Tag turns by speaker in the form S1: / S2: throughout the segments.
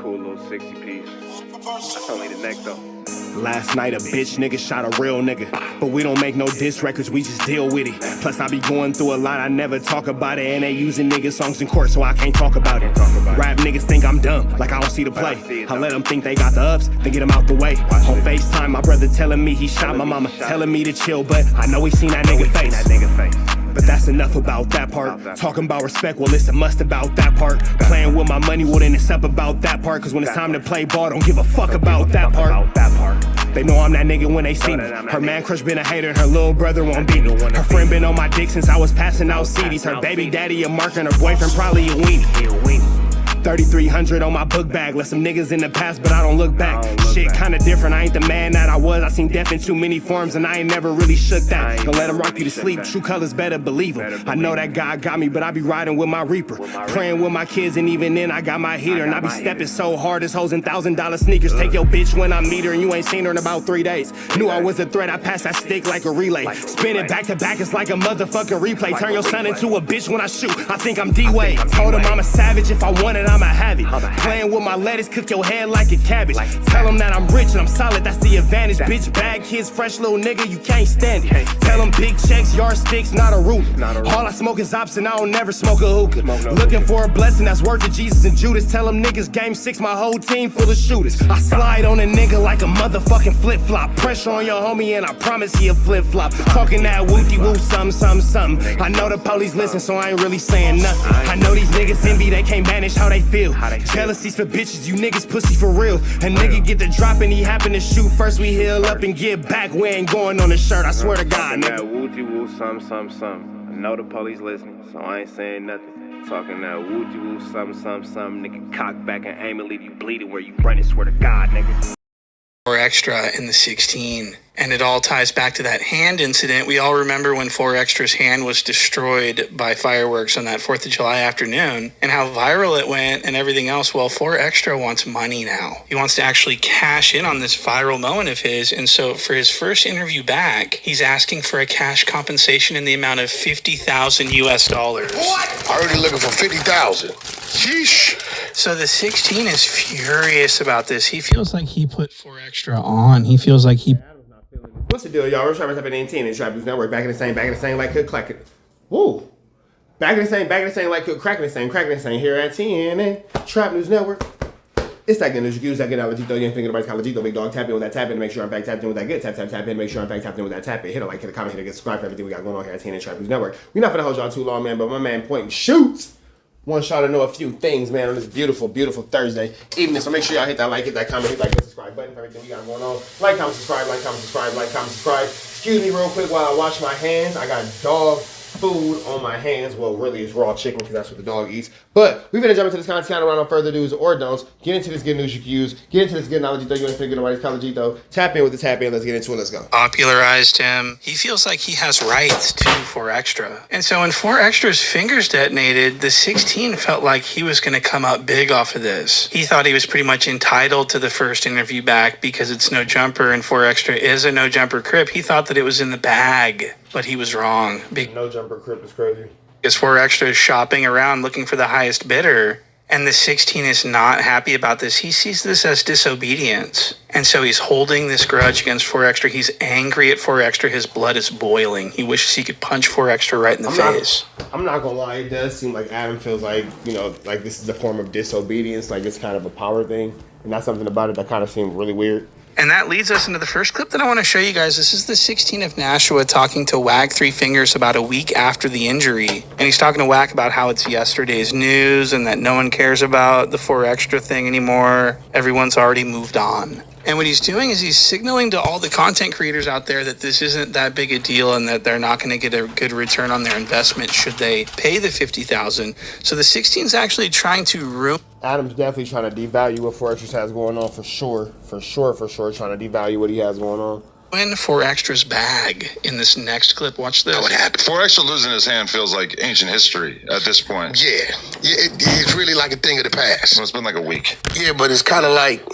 S1: cool little 60 piece. That's only the neck though.
S2: Last night a bitch nigga shot a real nigga, but we don't make no diss records, we just deal with it. Plus I be going through a lot, I never talk about it, and they using nigga songs in court, so I can't talk about it. Rap niggas think I'm dumb, like I don't see the play. I let them think they got the ups, then get them out the way. On FaceTime, my brother telling me he shot my mama, telling me to chill, but I know he seen that nigga face. But that's enough about that part. Talking about respect, well it's a must about that part. Playing with my money, well then it's up about that part. Cause when it's time to play ball, don't give a fuck about that part. They know I'm that nigga when they see me. Her man crush been a hater and her little brother won't beat me. Her friend been on my dick since I was passing out CDs. Her baby daddy a mark and her boyfriend probably a weenie. 3,300 on my book bag. Left some niggas in the past, but I don't look back. Shit kinda different, I ain't the man that I was. I seen death in too many forms and I ain't never really shook that. Don't let him rock you to sleep, true colors better believe him. I know that God got me, but I be riding with my reaper. Praying with my kids and even then I got my heater. And I be stepping so hard, this hoes in $1,000 sneakers. Take your bitch when I meet her and you ain't seen her in about 3 days. Knew I was a threat, I passed that stick like a relay. Spin it back to back, it's like a motherfucking replay. Turn your son into a bitch when I shoot, I think I'm D-Wade. Told him I'm a savage, if I want it, I'ma have it. Playing with my lettuce, cook your head like a cabbage. Tell them that I'm rich and I'm solid, that's the advantage. Bitch, bad kids, fresh little nigga, you can't stand it. Tell them big checks, yardsticks, not a ruler. All I smoke is ops and I don't never smoke a hookah. Looking for a blessing that's worth of Jesus and Judas. Tell them niggas game 6, my whole team full of shooters. I slide on a nigga like a motherfucking flip-flop. Pressure on your homie and I promise he a flip-flop. Talking that wooty-woo, something. I know the police listen, so I ain't really saying nothing. I know these niggas envy, they can't manage how they feel. Jealousy's for bitches, you niggas pussy for real. A nigga get the drop and he happen to shoot. First we heal up and get back, we ain't going on the shirt, I swear to God, nigga.
S1: That woo-woo, something. I know the police listening, so I ain't saying nothing. Talking that woo-woo, something. Nigga cock back and aim and leave you bleeding where you running, swear to God, nigga.
S3: 4XTRA in the 16. And it all ties back to that hand incident. We all remember when 4XTRA's hand was destroyed by fireworks on that 4th of July afternoon and how viral it went and everything else. Well, 4XTRA wants money now. He wants to actually cash in on this viral moment of his. And so for his first interview back, he's asking for a cash compensation in the amount of $50,000 US.
S4: What? Already looking for 50,000. Sheesh.
S3: So the 16 is furious about this. He feels like he put 4XTRA on. He feels like he...
S2: What's the deal, y'all? We're trying to type in 18 and Trap News Network. Back in the same, like could clack it. Woo! Back in the same, like could cracking the same. Here at 10 and Trap News Network. It's that good news you use, that good Alagito. You ain't thinking about Alagito, big dog. Tap in with that tap in to make sure I'm back tapped in with that good. Tap in, make sure I'm back tapped in with that tap in. Hit a like, hit a comment, hit a subscribe for everything we got going on here at 10 and Trap News Network. We're not gonna hold y'all too long, man, but my man Point and Shoots wants y'all to know a few things, man, on this beautiful, beautiful Thursday evening. So make sure y'all hit that like, hit that comment, hit that good subscribe button for everything we got going on. Like, comment, subscribe. Excuse me real quick while I wash my hands. I got dog food on my hands. Well, really it's raw chicken because that's what the dog eats. But we're gonna jump into this content around no further do's or don'ts. Get into this good news you can use. Get into this good knowledge you ain't figuring nobody's Calagito. Tap in with the tap in. Let's get into it. Let's go.
S3: Popularized him. He feels like he has rights to 4XTRA. And so when 4XTRA's fingers detonated, the 16 felt like he was going to come up big off of this. He thought he was pretty much entitled to the first interview back because it's no jumper and 4XTRA is a no jumper Crip. He thought that it was in the bag, but he was wrong.
S2: No jumper Crip is crazy.
S3: Because 4XTRA is shopping around looking for the highest bidder, and the 16 is not happy about this. He sees this as disobedience. And so he's holding this grudge against 4XTRA. He's angry at 4XTRA. His blood is boiling. He wishes he could punch 4XTRA right in the face.
S2: I'm not gonna lie, it does seem like Adam feels like, you know, like this is a form of disobedience, like it's kind of a power thing. And that's something about it that kind of seemed really weird.
S3: And that leads us into the first clip that I want to show you guys. This is the 16 of Nashua talking to Wack 3 Fingers about a week after the injury. And he's talking to Wack about how it's yesterday's news and that no one cares about the 4XTRA thing anymore. Everyone's already moved on. And what he's doing is he's signaling to all the content creators out there that this isn't that big a deal and that they're not going to get a good return on their investment should they pay the $50,000. So the 16's actually trying to ruin.
S2: Adam's definitely trying to devalue what 4XTRA has going on for sure. Trying to devalue what he has going on.
S3: Win 4XTRA's bag in this next clip. Watch this.
S4: What happened? 4XTRA losing his hand feels like ancient history at this point.
S5: Yeah, it's really like a thing of the past.
S4: Well, it's been like a week.
S5: Yeah, but it's kind of like,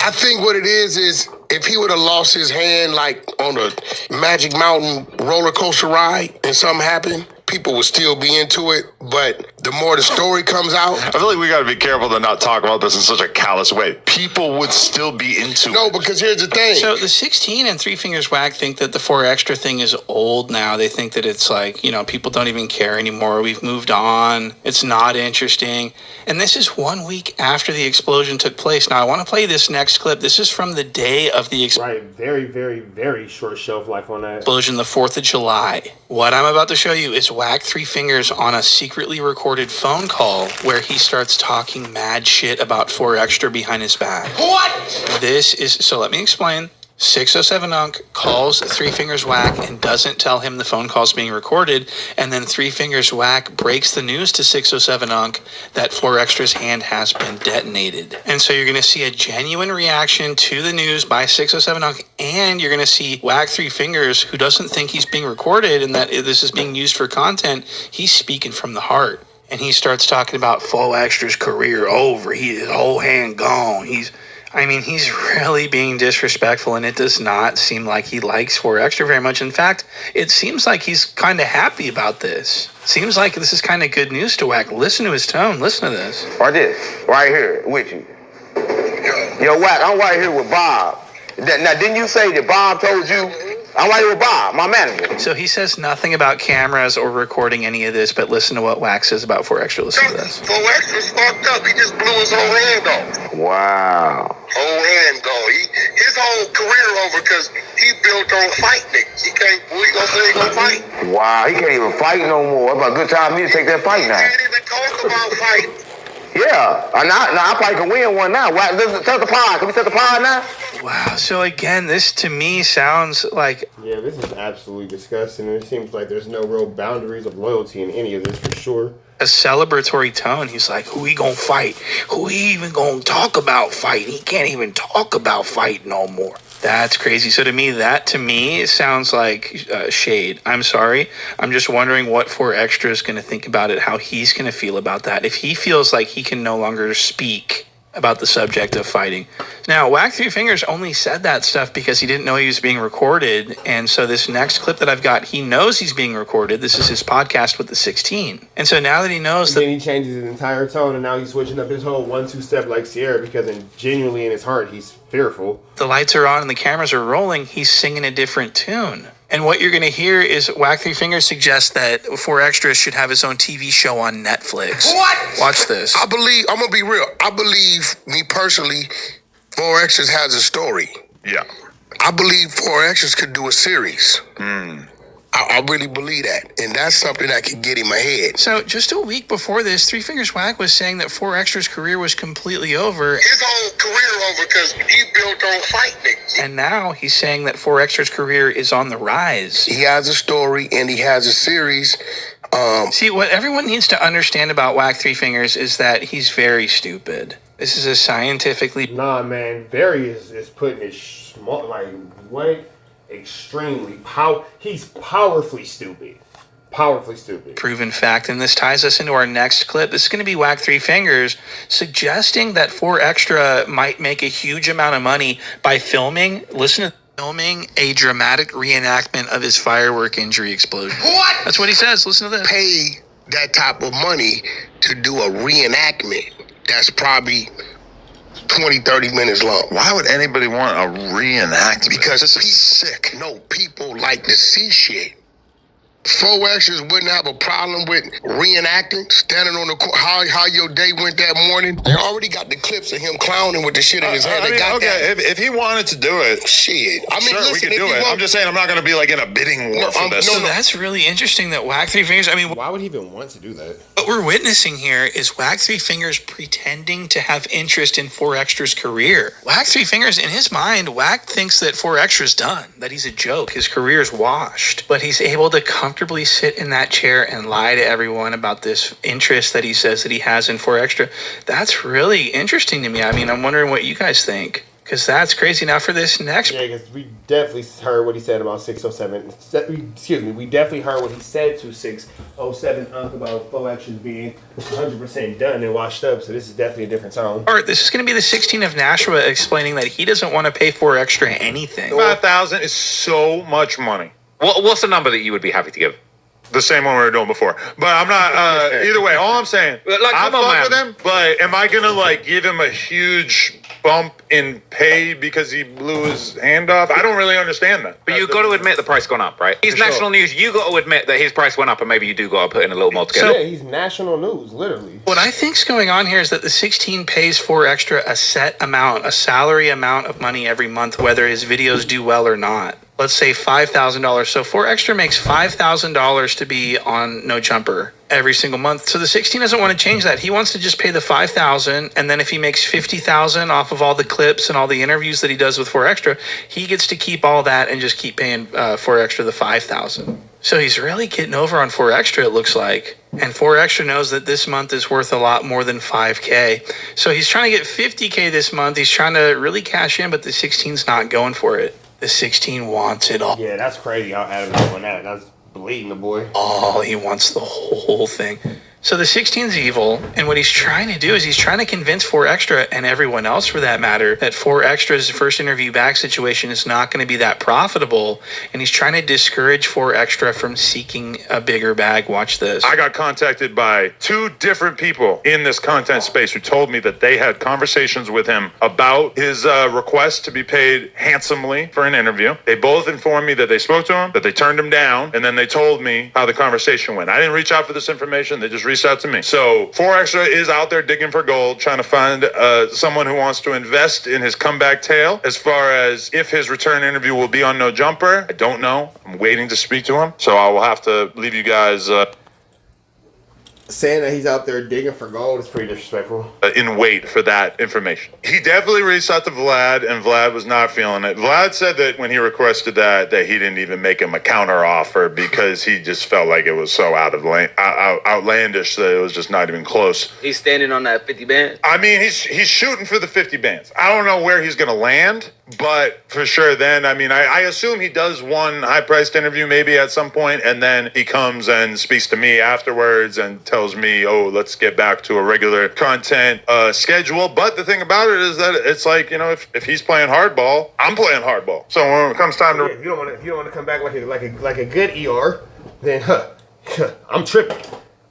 S5: I think what it is if he would have lost his hand like on a Magic Mountain roller coaster ride and something happened, people would still be into it, but the more the story comes out.
S4: I feel like we got to be careful to not talk about this in such a callous way. People would still be into it.
S5: No, because here's the thing.
S3: So the 16 and Three Fingers Wack think that the 4XTRA thing is old now. They think that it's like, people don't even care anymore. We've moved on. It's not interesting. And this is 1 week after the explosion took place. Now, I want to play this next clip. This is from the day of the
S2: Right, very, very, very short shelf life on that.
S3: explosion, the 4th of July. What I'm about to show you is Wack Three Fingers on a secretly recorded phone call where he starts talking mad shit about 4XTRA behind his back.
S5: What?
S3: This is, so let me explain. 607 Unk calls Three Fingers Wack and doesn't tell him the phone call's being recorded, and then Three Fingers Wack breaks the news to 607 Unk that 4XTRA's hand has been detonated. And so you're going to see a genuine reaction to the news by 607 Unk, and you're going to see Wack Three Fingers, who doesn't think he's being recorded and that this is being used for content. He's speaking from the heart. And he starts talking about 4XTRA's career over. His whole hand gone. He's really being disrespectful, and it does not seem like he likes 4XTRA very much. In fact, it seems like he's kind of happy about this. Seems like this is kind of good news to Wack. Listen to his tone. Listen to this.
S6: Or this, right here, with you. Yo, Wack, I'm right here with Bob. Now, didn't you say that Bob told you? I'm right here with Bob, my manager.
S3: So he says nothing about cameras or recording any of this, but listen to what Wack says about 4XTRA. Listen to this.
S5: 4XTRA's fucked up. He just blew his whole hand off.
S6: Wow.
S5: Whole hand gone. His whole career over because he built on fight niggas. He can't, what he gonna say he gonna fight?
S6: Wow, he can't even fight no more. It's about a good time for me to take that fight now.
S5: He can't even talk about fighting.
S6: Yeah, I probably can win one now. Wack, let's set the pod. Can we set the pod now?
S3: Wow. So again, this to me sounds like...
S2: Yeah, this is absolutely disgusting, and it seems like there's no real boundaries of loyalty in any of this for sure.
S3: A celebratory tone. He's like, who he gonna fight? Who he even gonna talk about fighting? He can't even talk about fight no more. That's crazy. So that to me sounds like shade. I'm sorry. I'm just wondering what 4XTRA is going to think about it, how he's going to feel about that. If he feels like he can no longer speak about the subject of fighting. Now, Wack Three Fingers only said that stuff because he didn't know he was being recorded. And so this next clip that I've got, he knows he's being recorded. This is his podcast with the 16. And so now that he knows that...
S2: Then he changes his entire tone, and now he's switching up his whole 1-2 step like Sierra because genuinely in his heart, he's fearful.
S3: The lights are on and the cameras are rolling. He's singing a different tune. And what you're going to hear is Wack Three Fingers suggest that 4XTRA should have his own TV show on Netflix.
S5: What?
S3: Watch this.
S5: I'm gonna be real. I believe, me personally, 4XTRA has a story.
S4: Yeah.
S5: I believe 4XTRA could do a series. I really believe that. And that's something that could get him ahead.
S3: So just a week before this, Three Fingers Wack was saying that 4XTRA's career was completely over.
S5: His whole career over because he built on fight niggas.
S3: And now he's saying that 4XTRA's career is on the rise.
S5: He has a story and he has a series.
S3: See, what everyone needs to understand about Wack Three Fingers is that he's very stupid. This is a scientifically...
S2: Nah, man, Barry is putting his small, like, what? Extremely he's powerfully stupid. Powerfully stupid.
S3: Proven fact, and this ties us into our next clip. This is going to be Wack Three Fingers suggesting that 4XTRA might make a huge amount of money by filming a dramatic reenactment of his firework injury explosion.
S5: What?
S3: That's what he says. Listen to this.
S5: Pay that type of money to do a reenactment that's probably 20, 30 minutes long.
S4: Why would anybody want a reenactment?
S5: Because
S4: this is sick.
S5: No, people like to see shit. 4XTRAs wouldn't have a problem with reenacting, standing on the court, how your day went that morning. They already got the clips of him clowning with the shit in his head.
S4: If he wanted to do it,
S5: shit.
S4: Sure, we could do it. I'm just saying I'm not going to be like in a bidding war for this.
S3: So that's really interesting that Wack Three Fingers,
S2: why would he even want to do that?
S3: What we're witnessing here is Wack Three Fingers pretending to have interest in 4XTRA's career. Wack Three Fingers, in his mind, Wack thinks that 4XTRA's done, that he's a joke, his career's washed. But he's able to comfortably sit in that chair and lie to everyone about this interest that he says that he has in 4XTRA. That's really interesting to me. I'm wondering what you guys think. Because that's crazy. Now for this next...
S2: Yeah, because we definitely heard what he said about 607. Excuse me, we definitely heard what he said to 607 about 4XTRA being 100% done and washed up. So this is definitely a different tone.
S3: Art, this is going to be the 16 of Nashua explaining that he doesn't want to pay 4XTRA anything.
S7: $5,000 is so much money. What's the number that you would be happy to give?
S4: the same one we were doing before. But I'm not, either way, all I'm saying,
S7: Like,
S4: I
S7: come on,
S4: fuck with
S7: man.
S4: him, but am I gonna like give him a huge bump in pay because he blew his hand off? I don't really understand that.
S7: But you got to admit the price gone up, right? He's
S8: For sure.
S7: national news. You got to admit that his price went up, and maybe you do got to put in a little more together.
S8: Yeah, he's national news, literally.
S3: What I think's going on here is that the 16 pays 4XTRA a set amount, a salary amount of money every month, whether his videos do well or not. Let's say $5,000. So 4XTRA makes $5,000 to be on No Jumper every single month. So the 16 doesn't want to change that. He wants to just pay the $5,000, and then if he makes $50,000 off of all the clips and all the interviews that he does with 4XTRA, he gets to keep all that and just keep paying 4XTRA the $5,000. So he's really getting over on 4XTRA, it looks like. And 4XTRA knows that this month is worth a lot more than $5K. So he's trying to get $50K this month. He's trying to really cash in, but the 16's not going for it. The 16 wants it all.
S8: Yeah, that's crazy how Adam's doing that. That's bleeding the boy.
S3: Oh, he wants the whole thing. So the 16's evil, and what he's trying to do is he's trying to convince 4XTRA and everyone else for that matter that 4XTRA's first interview back situation is not going to be that profitable, and he's trying to discourage 4XTRA from seeking a bigger bag. Watch this.
S4: I got contacted by 2 different people in this content space who told me that they had conversations with him about his request to be paid handsomely for an interview. They both informed me that they spoke to him, that they turned him down, and then they told me how the conversation went. I didn't reach out for this information. They just reached out to me. So 4XTRA is out there digging for gold, trying to find someone who wants to invest in his comeback tale. As far as if his return interview will be on No Jumper, I don't know. I'm waiting to speak to him. So I will have to leave you guys
S8: Saying that he's out there digging for gold is pretty disrespectful.
S4: in wait for that information. He definitely reached out to Vlad, and Vlad was not feeling it. Vlad said that when he requested that he didn't even make him a counter offer because he just felt like it was so outlandish that it was just not even close.
S9: He's standing on that 50 band.
S4: I mean, he's shooting for the 50 bands. I don't know where he's going to land, but for sure then, I mean, I assume he does one high-priced interview maybe at some point, and then he comes and speaks to me afterwards and tells me, oh, let's get back to a regular content schedule. But the thing about it is that it's like, you know, if he's playing hardball, I'm playing hardball. So when it comes time to...
S8: If you don't want to come back like a good ER, then I'm tripping.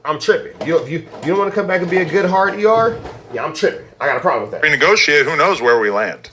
S8: If you don't want to come back and be a good hard ER, yeah, I'm tripping. I got a problem with that.
S4: renegotiate, who knows where we land.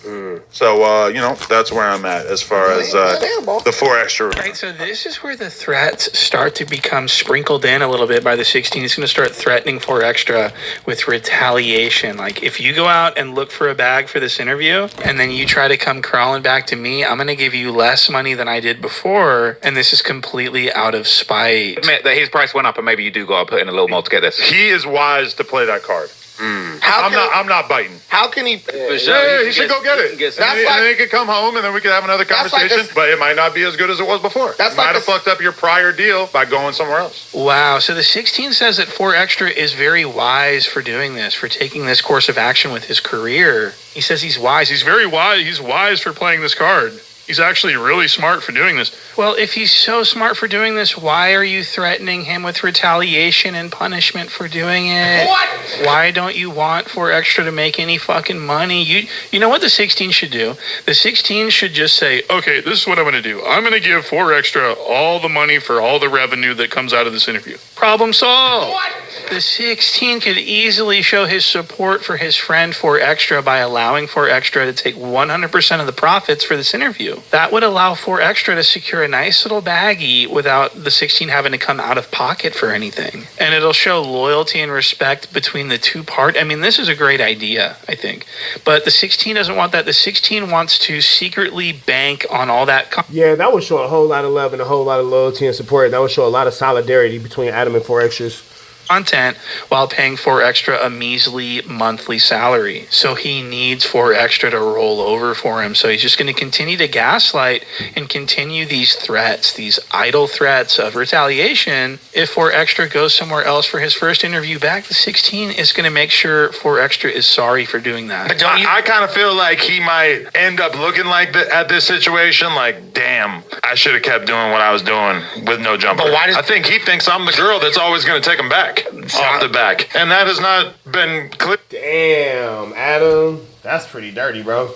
S4: So, you know, that's where I'm at as far as the 4XTRA.
S3: Right, so this is where the threats start to become sprinkled in a little bit by the 16. He's going to start threatening 4XTRA with retaliation. Like, if you go out and look for a bag for this interview, and then you try to come crawling back to me, I'm going to give you less money than I did before, and this is completely out of spite.
S7: Admit that his price went up, and maybe you do got to put in a little more to get this.
S4: He is wise to play that card. I'm not biting.
S6: How can he?
S9: For sure.
S4: Yeah, he should go get it.
S9: Get some.
S4: And then he could come home, and then we could have another
S6: That's like
S4: conversation. But it might not be as good as it was before.
S6: That's
S4: Might
S6: like
S4: have fucked up your prior deal by going somewhere else.
S3: Wow, so the 16 says that 4XTRA is very wise for doing this, for taking this course of action with his career. He says he's wise. He's very wise. He's wise for playing this card. He's actually really smart for doing this. Well, if he's so smart for doing this, why are you threatening him with retaliation and punishment for doing it?
S6: What?
S3: Why don't you want 4XTRA to make any fucking money? You know what the 16 should do? The 16 should just say, okay, this is what I'm going to do. I'm going to give 4XTRA all the money for all the revenue that comes out of this interview. Problem solved.
S6: What?
S3: The 16 could easily show his support for his friend 4XTRA by allowing 4XTRA to take 100% of the profits for this interview. That would allow 4XTRA to secure a nice little baggie without the 16 having to come out of pocket for anything. And it'll show loyalty and respect between the two parties. I mean, this is a great idea, I think. But the 16 doesn't want that. The 16 wants to secretly bank on all that.
S8: Yeah, that would show a whole lot of love and a whole lot of loyalty and support. That would show a lot of solidarity between Adam and 4XTRA's
S3: content while paying 4XTRA a measly monthly salary. So he needs 4XTRA to roll over for him. So he's just going to continue to gaslight and continue these threats, these idle threats of retaliation. If 4XTRA goes somewhere else for his first interview back, the 16 is going to make sure 4XTRA is sorry for doing that.
S4: But I kind of feel like he might end up looking like at this situation, like, damn, I should have kept doing what I was doing with No Jumper.
S6: But why
S4: I think he thinks I'm the girl that's always going to take him back off the back. And that has not been clear.
S8: Damn, Adam. That's pretty dirty, bro.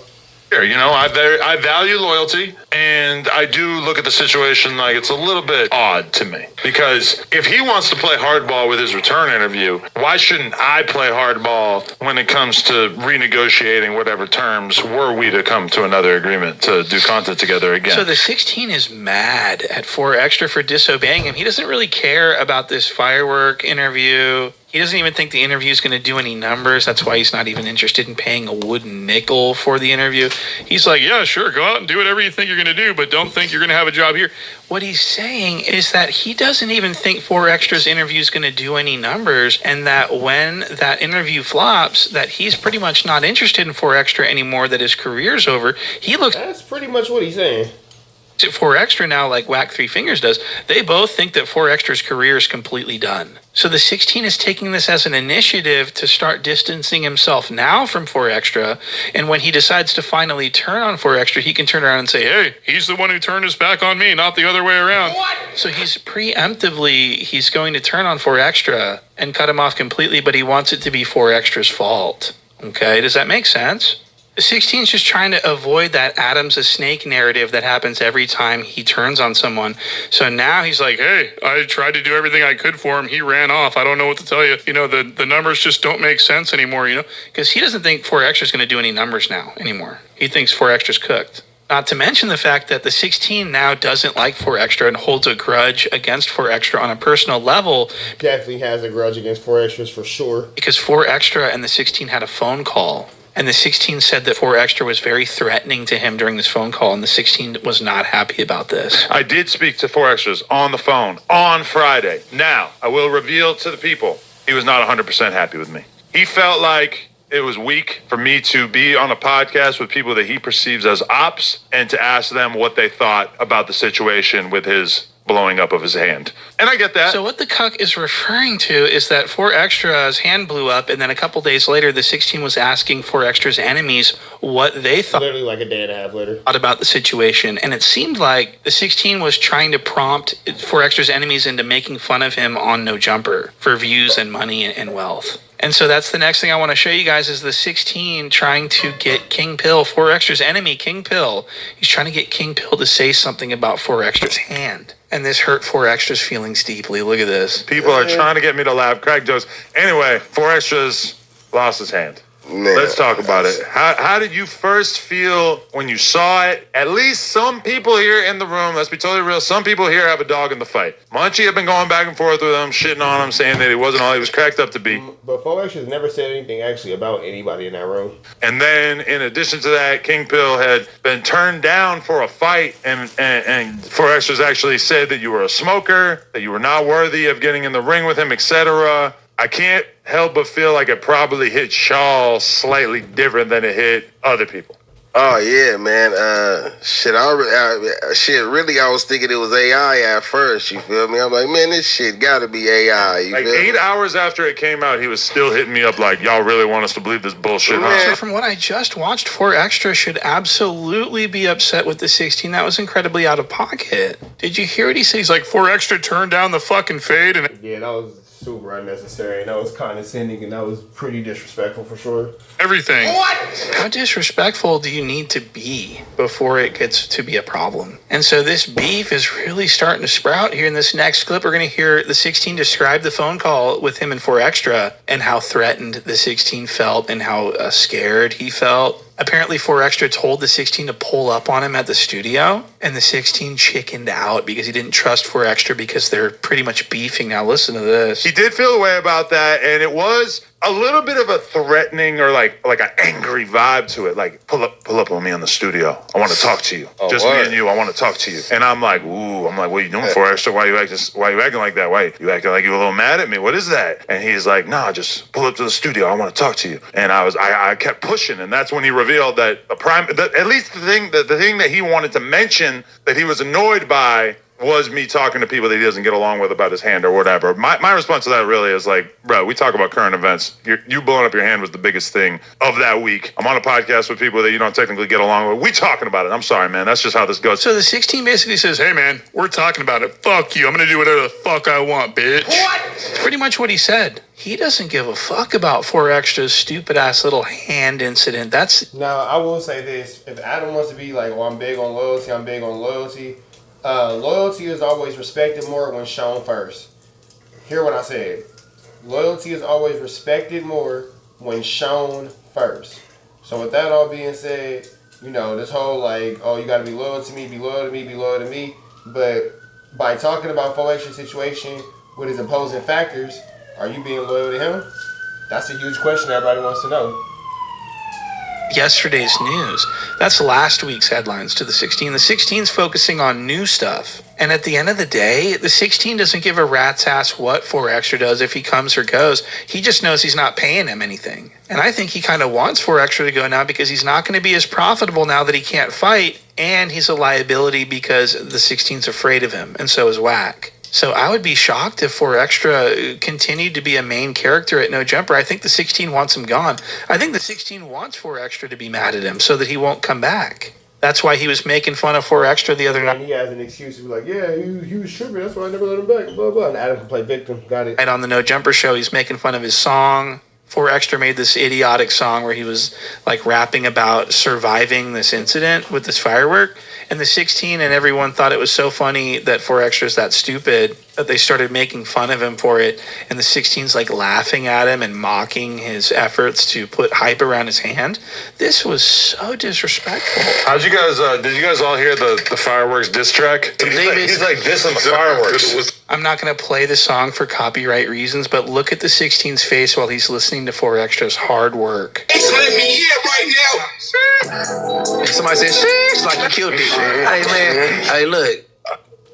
S4: You know, I value loyalty, and I do look at the situation like it's a little bit odd to me. Because if he wants to play hardball with his return interview, why shouldn't I play hardball when it comes to renegotiating whatever terms were we to come to another agreement to do content together again?
S3: So the 16 is mad at 4XTRA for disobeying him. He doesn't really care about this firework interview. He doesn't even think the interview is going to do any numbers. That's why he's not even interested in paying a wooden nickel for the interview. He's like, yeah, sure, go out and do whatever you think you're going to do, but don't think you're going to have a job here. What he's saying is that he doesn't even think 4XTRA's interview is going to do any numbers, and that when that interview flops, that he's pretty much not interested in 4XTRA anymore, that his career's over.
S8: That's pretty much what he's saying.
S3: At 4XTRA now, like Wack3 does, they both think that 4XTRA's career is completely done. So the 16 is taking this as an initiative to start distancing himself now from 4XTRA, and when he decides to finally turn on 4XTRA, he can turn around and say, hey, he's the one who turned his back on me, not the other way around. What? So he's going to turn on 4XTRA and cut him off completely, but he wants it to be 4XTRA's fault. Okay, does that make sense? The 16 is just trying to avoid that Adam's a snake narrative that happens every time he turns on someone. So now he's like, hey, I tried to do everything I could for him. He ran off. I don't know what to tell you. You know, the numbers just don't make sense anymore, you know, because he doesn't think 4XTRA is going to do any numbers now anymore. He thinks 4XTRA is cooked. Not to mention the fact that the 16 now doesn't like 4XTRA and holds a grudge against 4XTRA on a personal level.
S8: Definitely has a grudge against 4XTRA's for sure.
S3: Because 4XTRA and the 16 had a phone call. And the 16 said that 4XTRA was very threatening to him during this phone call, and the 16 was not happy about this.
S4: I did speak to 4XTRA's on the phone on Friday. Now, I will reveal to the people, he was not 100% happy with me. He felt like it was weak for me to be on a podcast with people that he perceives as ops and to ask them what they thought about the situation with his blowing up of his hand. And I get that.
S3: So what the cuck is referring to is that 4XTRA's hand blew up, and then a couple days later, the 16 was asking 4XTRA's enemies what they thought.
S8: Literally like a day and a half later.
S3: About the situation. And it seemed like the 16 was trying to prompt 4XTRA's enemies into making fun of him on No Jumper for views and money and wealth. And so that's the next thing I want to show you guys is the 16 trying to get King Pill, 4XTRA's enemy, King Pill. He's trying to get King Pill to say something about 4XTRA's hand. And this hurt 4XTRA's feelings deeply. Look at this.
S4: People are trying to get me to laugh, crack jokes. Anyway, 4XTRA's lost his hand.
S5: Man,
S4: let's talk about it. How did you first feel when you saw it? At least some people here in the room, let's be totally real, some people here have a dog in the fight. Munchie had been going back and forth with him, shitting on him, saying that he wasn't all he was cracked up to be.
S8: But 4XTRA's never said anything actually about anybody in that room.
S4: And then, in addition to that, King Pill had been turned down for a fight, and 4XTRA's actually said that you were a smoker, that you were not worthy of getting in the ring with him, etc. I can't help but feel like it probably hit Shaw slightly different than it hit other people.
S5: Oh yeah, man. Really, I was thinking it was AI at first. You feel me? I'm like, man, this shit gotta be AI. You
S4: like
S5: feel
S4: 8
S5: me?
S4: hours after it came out, he was still hitting me up like, y'all really want us to believe this bullshit, huh?
S3: So from what I just watched, 4XTRA should absolutely be upset with the 16. That was incredibly out of pocket. Did you hear what he said? He's like, 4XTRA turned down the fucking fade. And
S8: yeah, that was super unnecessary, and that was condescending, and that was pretty disrespectful for sure.
S4: Everything.
S3: What? How disrespectful do you need to be before it gets to be a problem? And so this beef is really starting to sprout here. In this next clip, we're going to hear the 16 describe the phone call with him and 4XTRA and how threatened the 16 felt and how scared he felt. Apparently 4XTRA told the 16 to pull up on him at the studio, and the 16 chickened out because he didn't trust 4XTRA because they're pretty much beefing. Now listen to this.
S4: He did feel a way about that, and it was a little bit of a threatening or like an angry vibe to it. Like, pull up on me on the studio. I want to talk to you. Just me and you. I want to talk to you. And I'm like, ooh. I'm like, what are you doing, 4XTRA? Why you acting like that? Why you acting like you a little mad at me? What is that? And he's like, nah, just pull up to the studio. I want to talk to you. And I kept pushing, and that's when he revealed that at least the thing that he wanted to mention that he was annoyed by was me talking to people that he doesn't get along with about his hand or whatever. My response to that really is like, bro, we talk about current events. You blowing up your hand was the biggest thing of that week. I'm on a podcast with people that you don't technically get along with. We talking about it. I'm sorry, man. That's just how this goes.
S3: So the 16 basically says, hey, man, we're talking about it. Fuck you. I'm going to do whatever the fuck I want, bitch. What? It's pretty much what he said. He doesn't give a fuck about 4XTRA's stupid-ass little hand incident. That's...
S8: Now, I will say this. If Adam wants to be like, well, I'm big on loyalty, I'm big on loyalty. Loyalty is always respected more when shown first. Hear what I said. Loyalty is always respected more when shown first. So with that all being said, you know, this whole like, oh, you got to be loyal to me, be loyal to me, be loyal to me. But by talking about 4XTRA's situation with his opposing factors, are you being loyal to him? That's a huge question everybody wants to know.
S3: Yesterday's news. That's last week's headlines to the 16. The 16's focusing on new stuff. And at the end of the day, the 16 doesn't give a rat's ass what 4XTRA does if he comes or goes. He just knows he's not paying him anything. And I think he kind of wants 4XTRA to go now because he's not going to be as profitable now that he can't fight. And he's a liability because the 16's afraid of him. And so is Wack. So I would be shocked if 4XTRA continued to be a main character at No Jumper. I think the 16 wants him gone. I think the 16 wants 4XTRA to be mad at him so that he won't come back. That's why he was making fun of 4XTRA the other night.
S8: And he has an excuse to be like, yeah, he was tripping. That's why I never let him back. Blah, blah. And Adam can play victim. Got it.
S3: And on the No Jumper show, he's making fun of his song. 4XTRA made this idiotic song where he was like rapping about surviving this incident with this firework. And the 16 and everyone thought it was so funny that 4XTRA's that stupid that they started making fun of him for it. And the 16's like laughing at him and mocking his efforts to put hype around his hand. This was so disrespectful.
S4: How'd you guys, did you guys all hear the fireworks diss track? He's like dissing the fireworks.
S3: I'm not going to play the song for copyright reasons, but look at the 16's face while he's listening to 4XTRA's hard work.
S5: Let me hear right now.
S7: Somebody said, sheesh, like you killed it. Hey, man. Hey, look.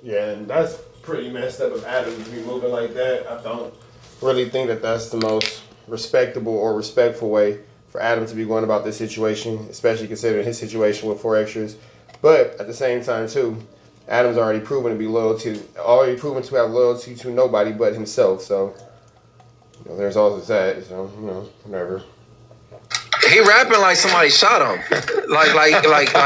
S8: Yeah, and that's pretty messed up of Adam to be moving like that. I don't really think that that's the most respectable or respectful way for Adam to be going about this situation, especially considering his situation with 4XTRA's. But at the same time, too, Adam's already proven to have loyalty to nobody but himself. So, you know, there's also that. So, you know, whatever.
S7: He rapping like somebody shot him. like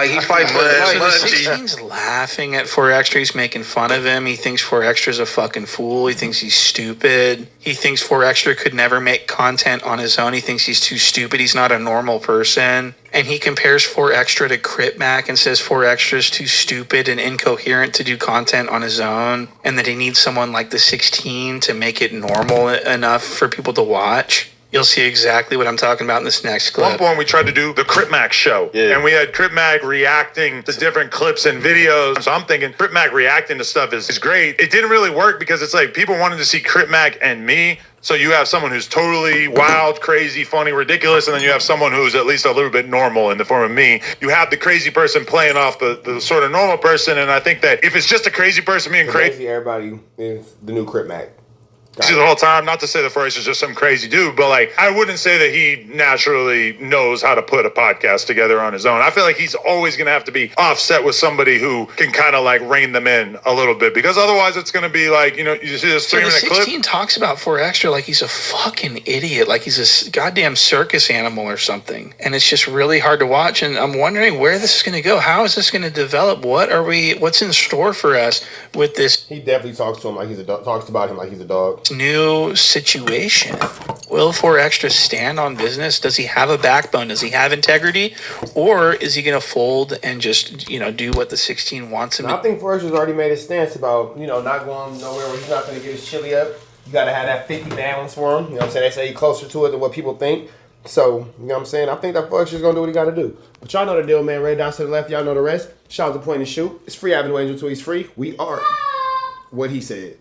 S7: he fight for his life.
S3: So the 16's laughing at 4XTRA. He's making fun of him. He thinks 4XTRA's a fucking fool. He thinks he's stupid. He thinks 4XTRA could never make content on his own. He thinks he's too stupid. He's not a normal person. And he compares 4XTRA to Crip and says 4XTRA's too stupid and incoherent to do content on his own. And that he needs someone like the 16 to make it normal enough for people to watch. You'll see exactly what I'm talking about in this next clip.
S4: At one point, we tried to do the Crip show. Yeah. And we had Crip reacting to different clips and videos. So I'm thinking Crip reacting to stuff is great. It didn't really work because it's like people wanted to see Crip and me. So you have someone who's totally wild, crazy, funny, ridiculous, and then you have someone who's at least a little bit normal in the form of me. You have the crazy person playing off the sort of normal person, and I think that if it's just a crazy person being crazy...
S8: Everybody is the new Crip.
S4: See the whole time, not to say that 4XTRA is just some crazy dude, but like I wouldn't say that he naturally knows how to put a podcast together on his own. I feel like he's always going to have to be offset with somebody who can kind of like rein them in a little bit, because otherwise it's going to be like, you know, you see this 3-minute clip.
S3: So the 16 talks about 4XTRA like he's a fucking idiot, like he's a goddamn circus animal or something, and it's just really hard to watch. And I'm wondering where this is going to go. How is this going to develop? What's in store for us with this?
S8: He definitely talks to him like he's a dog. Talks about him like he's a dog.
S3: New situation. Will 4XTRA stand on business? Does he have a backbone? Does he have integrity? Or is he going to fold and just, you know, do what the 16 wants him to?
S8: I think 4XTRA's already made his stance about, you know, not going nowhere where he's not going to get his chili up. You got to have that 50 balance for him. You know what I'm saying? They say he's closer to it than what people think. So, you know what I'm saying? I think that 4XTRA's going to do what he got to do. But y'all know the deal, man. Right down to the left. Y'all know the rest. Shout out to Point and Shoot. It's free Avenue Angel until he's free. We are what he said.